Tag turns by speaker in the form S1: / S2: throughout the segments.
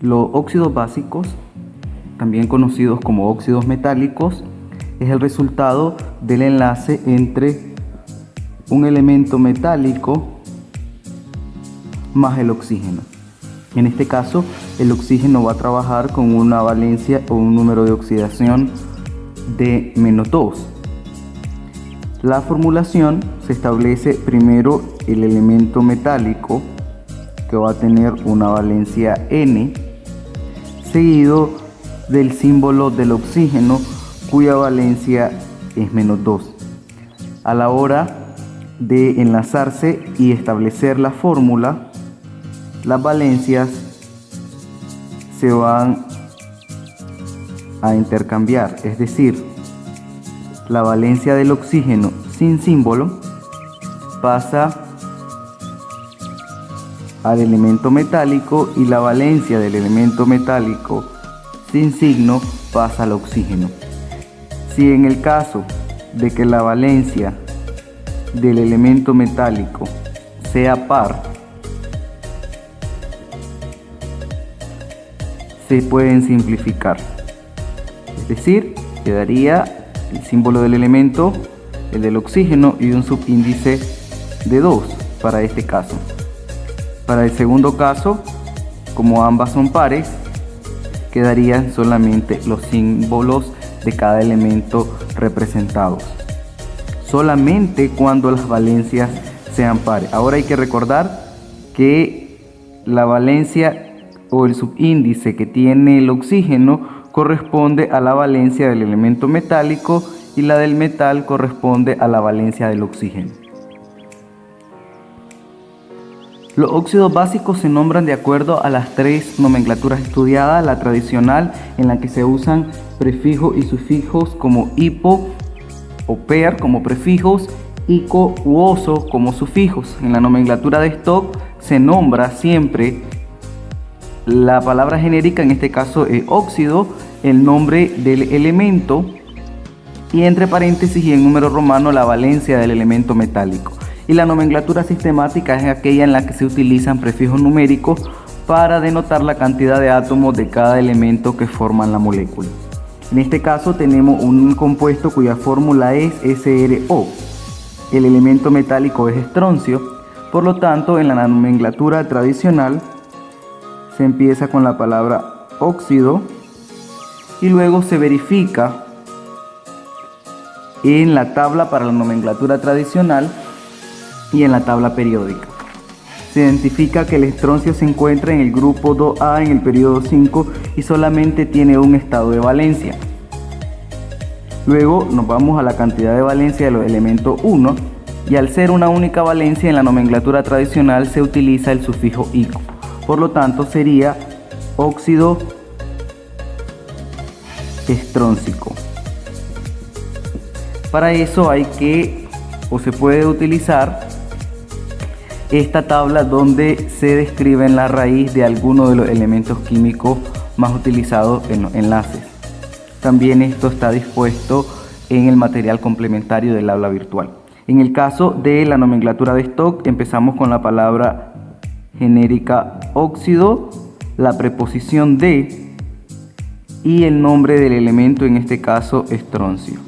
S1: Los óxidos básicos, también conocidos como óxidos metálicos, es el resultado del enlace entre un elemento metálico más el oxígeno. En este caso, el oxígeno va a trabajar con una valencia o un número de oxidación de -2. La formulación se establece primero el elemento metálico, que va a tener una valencia N, seguido del símbolo del oxígeno, cuya valencia es -2. A la hora de enlazarse y establecer la fórmula, las valencias se van a intercambiar, es decir, la valencia del oxígeno sin símbolo pasa al elemento metálico y la valencia del elemento metálico sin signo pasa al oxígeno. Si en el caso de que la valencia del elemento metálico sea par, se pueden simplificar, es decir, quedaría el símbolo del elemento, el del oxígeno, y un subíndice de 2 para este caso. Para el segundo caso, como ambas son pares, quedarían solamente los símbolos de cada elemento representados, solamente cuando las valencias sean pares. Ahora hay que recordar que la valencia o el subíndice que tiene el oxígeno corresponde a la valencia del elemento metálico y la del metal corresponde a la valencia del oxígeno. Los óxidos básicos se nombran de acuerdo a las tres nomenclaturas estudiadas: la tradicional, en la que se usan prefijos y sufijos como hipo o per como prefijos, ico u oso como sufijos. En la nomenclatura de stock se nombra siempre la palabra genérica, en este caso es óxido, el nombre del elemento y entre paréntesis y en número romano la valencia del elemento metálico. Y la nomenclatura sistemática es aquella en la que se utilizan prefijos numéricos para denotar la cantidad de átomos de cada elemento que forman la molécula. En este caso tenemos un compuesto cuya fórmula es SRO. El elemento metálico es estroncio, por lo tanto en la nomenclatura tradicional se empieza con la palabra óxido y luego se verifica en la tabla para la nomenclatura tradicional y en la tabla periódica. Se identifica que el estroncio se encuentra en el grupo 2A en el periodo 5 y solamente tiene un estado de valencia. Luego nos vamos a la cantidad de valencia de los elementos 1 y al ser una única valencia en la nomenclatura tradicional se utiliza el sufijo ico. Por lo tanto sería óxido estróncico. Para eso hay que se puede utilizar esta tabla donde se describe la raíz de alguno de los elementos químicos más utilizados en los enlaces. También esto está dispuesto en el material complementario del aula virtual. En el caso de la nomenclatura de stock empezamos con la palabra genérica óxido, la preposición de y el nombre del elemento, en este caso estroncio.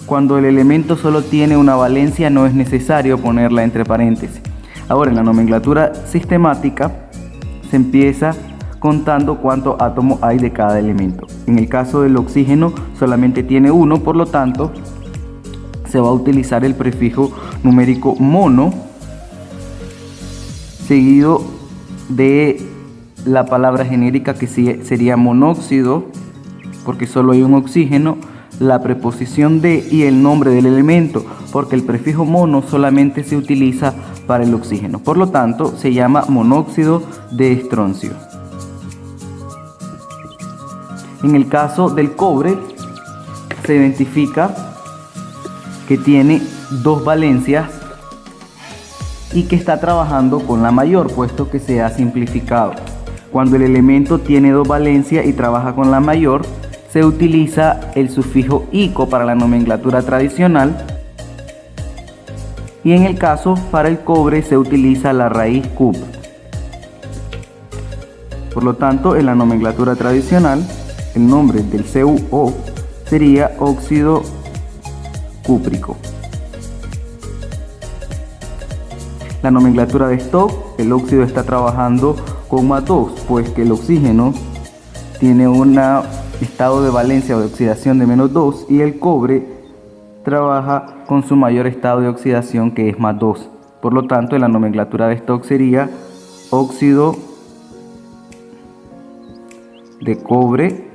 S1: Cuando el elemento solo tiene una valencia no es necesario ponerla entre paréntesis. Ahora en la nomenclatura sistemática se empieza contando cuántos átomos hay de cada elemento. En el caso del oxígeno solamente tiene uno, por lo tanto se va a utilizar el prefijo numérico mono seguido de la palabra genérica que sería monóxido, porque solo hay un oxígeno, la preposición de y el nombre del elemento, porque el prefijo mono solamente se utiliza para el oxígeno. Por lo tanto, se llama monóxido de estroncio. En el caso del cobre, se identifica que tiene dos valencias y que está trabajando con la mayor, puesto que se ha simplificado. Cuando el elemento tiene dos valencias y trabaja con la mayor, se utiliza el sufijo ico para la nomenclatura tradicional y en el caso para el cobre se utiliza la raíz cup. Por lo tanto, en la nomenclatura tradicional, el nombre del CuO sería óxido cúprico. La nomenclatura de Stock, el óxido está trabajando con +2, pues que el oxígeno tiene un estado de valencia o de oxidación de -2 y el cobre trabaja con su mayor estado de oxidación, que es +2. Por lo tanto, en la nomenclatura de Stock sería óxido de cobre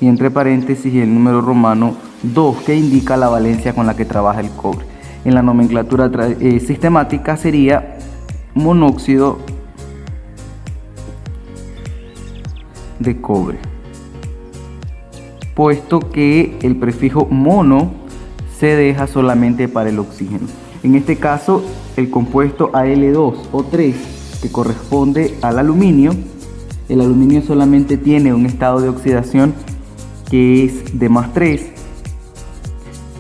S1: y entre paréntesis el número romano 2, que indica la valencia con la que trabaja el cobre. En la nomenclatura sistemática sería monóxido de cobre, puesto que el prefijo mono se deja solamente para el oxígeno. En este caso, el compuesto Al2O3, que corresponde al aluminio, el aluminio solamente tiene un estado de oxidación que es de +3,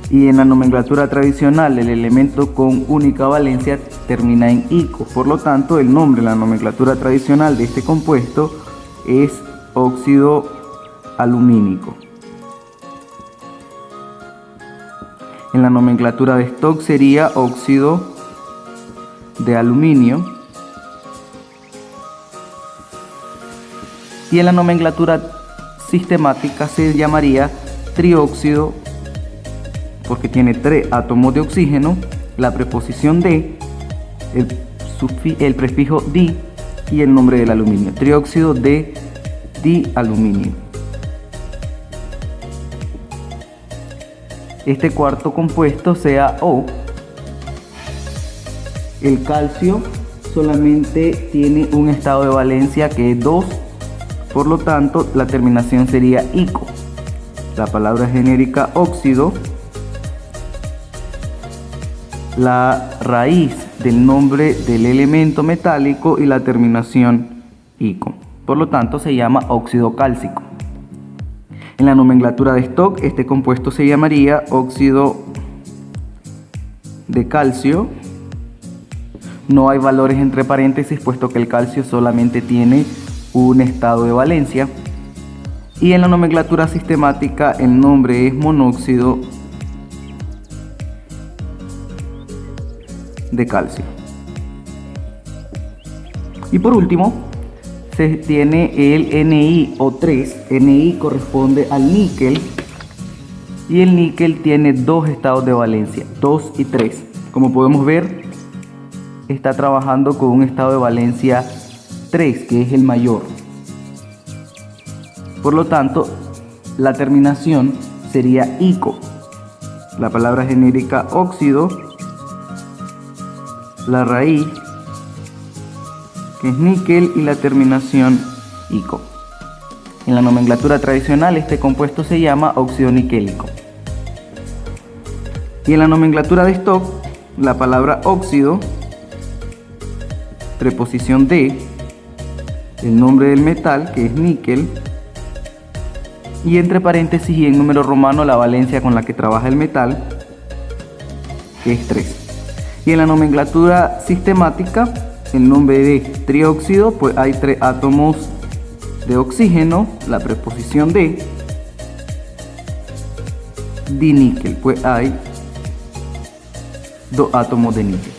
S1: y en la nomenclatura tradicional el elemento con única valencia termina en ico. Por lo tanto, el nombre en la nomenclatura tradicional de este compuesto es óxido alumínico. En la nomenclatura de Stock sería óxido de aluminio. Y en la nomenclatura sistemática se llamaría trióxido, porque tiene 3 átomos de oxígeno, la preposición de, el prefijo di y el nombre del aluminio. Trióxido de dialuminio. Este cuarto compuesto, CaO, el calcio solamente tiene un estado de valencia que es 2, por lo tanto la terminación sería ico. La palabra genérica óxido, la raíz del nombre del elemento metálico y la terminación ico. Por lo tanto se llama óxido cálcico. En la nomenclatura de Stock, este compuesto se llamaría óxido de calcio. No hay valores entre paréntesis, puesto que el calcio solamente tiene un estado de valencia. Y en la nomenclatura sistemática el nombre es monóxido de calcio. Y por último, se tiene el NiO3. Ni corresponde al níquel y el níquel tiene 2 estados de valencia, 2 y 3. Como podemos ver, está trabajando con un estado de valencia 3, que es el mayor. Por lo tanto, la terminación sería ico. La palabra genérica óxido, la raíz, que es níquel, y la terminación ico. En la nomenclatura tradicional este compuesto se llama óxido niquélico. Y en la nomenclatura de Stock, la palabra óxido, preposición de, el nombre del metal, que es níquel, y entre paréntesis y en número romano la valencia con la que trabaja el metal, que es 3. Y en la nomenclatura sistemática, el nombre de trióxido, pues hay 3 átomos de oxígeno, la preposición de, diníquel, pues hay 2 átomos de níquel.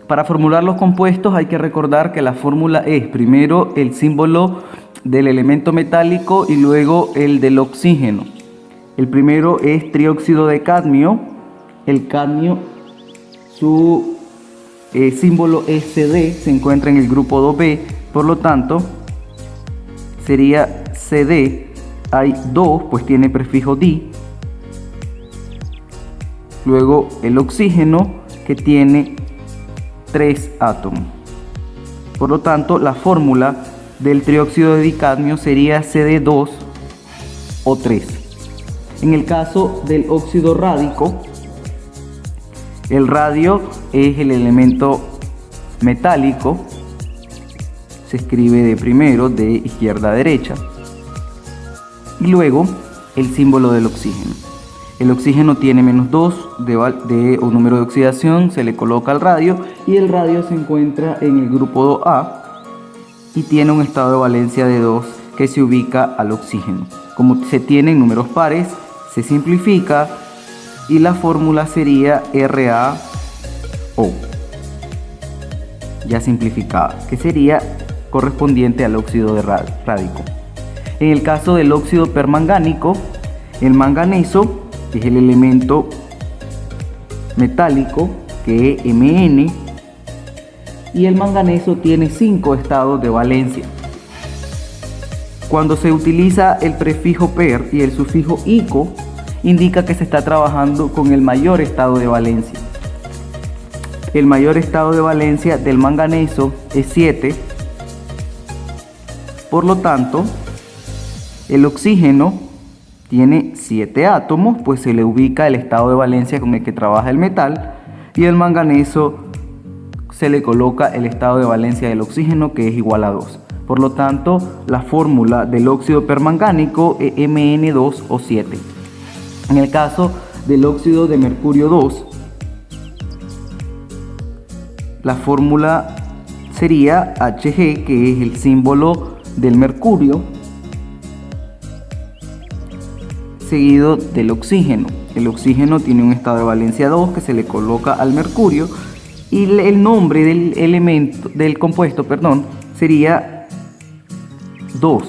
S1: Para formular los compuestos hay que recordar que la fórmula es primero el símbolo del elemento metálico y luego el del oxígeno. El primero es trióxido de cadmio. El cadmio, su símbolo es CD, se encuentra en el grupo 2B, por lo tanto sería CD. Hay 2, pues tiene prefijo di. Luego el oxígeno, que tiene 3 átomos. Por lo tanto, la fórmula del trióxido de dicadmio sería CD2O3. En el caso del óxido rádico, el radio es el elemento metálico, se escribe de primero, de izquierda a derecha, y luego el símbolo del oxígeno. El oxígeno tiene -2 de un número de oxidación, se le coloca al radio y el radio se encuentra en el grupo 2A y tiene un estado de valencia de 2 que se ubica al oxígeno. Como se tienen números pares, se simplifica y la fórmula sería RaO, ya simplificada, que sería correspondiente al óxido de rádico. En el caso del óxido permangánico, el manganeso es el elemento metálico que es Mn, y el manganeso tiene 5 estados de valencia. Cuando se utiliza el prefijo per y el sufijo ico, indica que se está trabajando con el mayor estado de valencia. El mayor estado de valencia del manganeso es 7. Por lo tanto, el oxígeno tiene 7 átomos, pues se le ubica el estado de valencia con el que trabaja el metal, y el manganeso se le coloca el estado de valencia del oxígeno, que es igual a 2. Por lo tanto, la fórmula del óxido permangánico es Mn2O7. En el caso del óxido de mercurio 2, la fórmula sería Hg, que es el símbolo del mercurio, seguido del oxígeno. El oxígeno tiene un estado de valencia 2 que se le coloca al mercurio, y el nombre del compuesto, sería 2,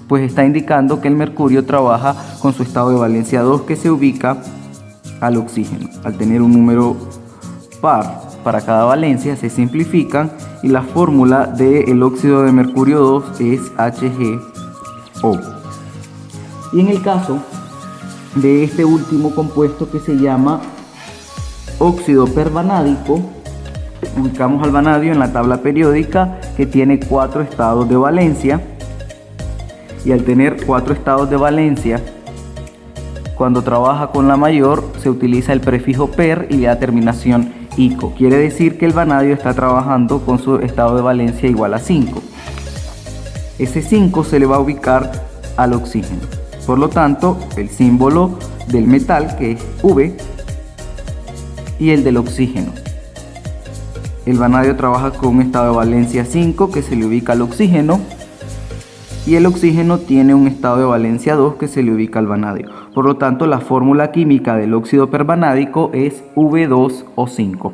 S1: pues está indicando que el mercurio trabaja con su estado de valencia 2 que se ubica al oxígeno. Al tener un número par para cada valencia, se simplifican y la fórmula del óxido de mercurio 2 es HgO. Y en el caso de este último compuesto, que se llama óxido pervanádico, ubicamos al vanadio en la tabla periódica, que tiene 4 estados de valencia, y al tener 4 estados de valencia, cuando trabaja con la mayor se utiliza el prefijo per y la terminación ico. Quiere decir que el vanadio está trabajando con su estado de valencia igual a 5. Ese 5 se le va a ubicar al oxígeno. Por lo tanto, el símbolo del metal, que es V, y el del oxígeno. El vanadio trabaja con un estado de valencia 5 que se le ubica al oxígeno, y el oxígeno tiene un estado de valencia 2 que se le ubica al vanadio. Por lo tanto, la fórmula química del óxido pervanádico es V2O5.